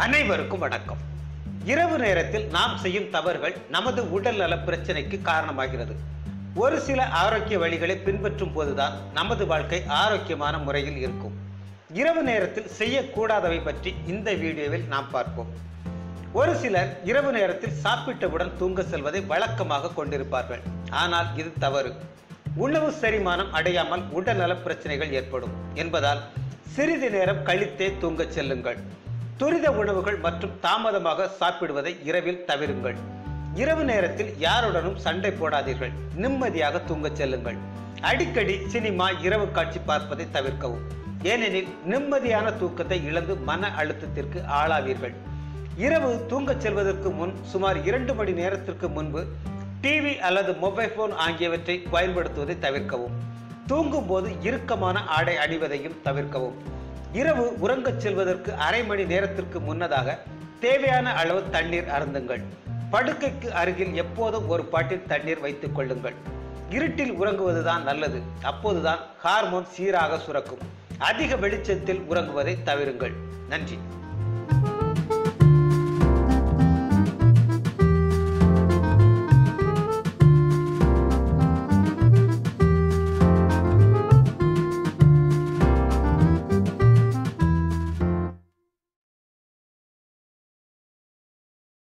அனைவருக்கும் வணக்கம். இரவு நேரத்தில் நாம் செய்யும் தவறுகள் நமது உடல் நல பிரச்சனைக்கு காரணமாகிறது. ஒரு சில ஆரோக்கிய வழிகளை பின்பற்றும் போதுதான் நமது வாழ்க்கை ஆரோக்கியமான முறையில் இருக்கும். இரவு நேரத்தில் செய்யக்கூடாதவை பற்றி இந்த வீடியோவில் நாம் பார்ப்போம். ஒரு சிலர் இரவு நேரத்தில் சாப்பிட்டவுடன் தூங்க செல்வதை வழக்கமாக கொண்டிருப்பார்கள். ஆனால் இது தவறு. உணவு செரிமானம் அடையாமல் உடல்நல பிரச்சனைகள் ஏற்படும் என்பதால் சிறிது நேரம் கழித்தே தூங்க செல்லுங்கள். துரித உணவுகள் மற்றும் தாமதமாக சாப்பிடுவதை இரவில் தவிருங்கள். இரவு நேரத்தில் யாருடனும் சண்டை போடாதீர்கள். நிம்மதியாக தூங்க செல்லுங்கள். அடிக்கடி சினிமா, இரவு காட்சி பார்ப்பதை தவிர்க்கவும். ஏனெனில் நிம்மதியான தூக்கத்தை இழந்து மன அழுத்தத்திற்கு ஆளாவீர்கள். இரவு தூங்க செல்வதற்கு முன் சுமார் 2 மணி நேரத்திற்கு முன்பு டிவி அல்லது மொபைல் போன் ஆகியவற்றை பயன்படுத்துவதை தவிர்க்கவும். தூங்கும் போது இறுக்கமான ஆடை அணிவதையும் தவிர்க்கவும். இரவு உறங்கச் செல்வதற்கு அரை மணி நேரத்திற்கு முன்னதாக தேவையான அளவு தண்ணீர் அருந்துங்கள். படுக்கைக்கு அருகில் எப்போதும் ஒரு பாட்டில் தண்ணீர் வைத்துக் கொள்ளுங்கள். இருட்டில் உறங்குவதுதான் நல்லது. அப்போதுதான் ஹார்மோன் சீராக சுரக்கும். அதிக வெளிச்சத்தில் உறங்குவதை தவிருங்கள். நன்றி.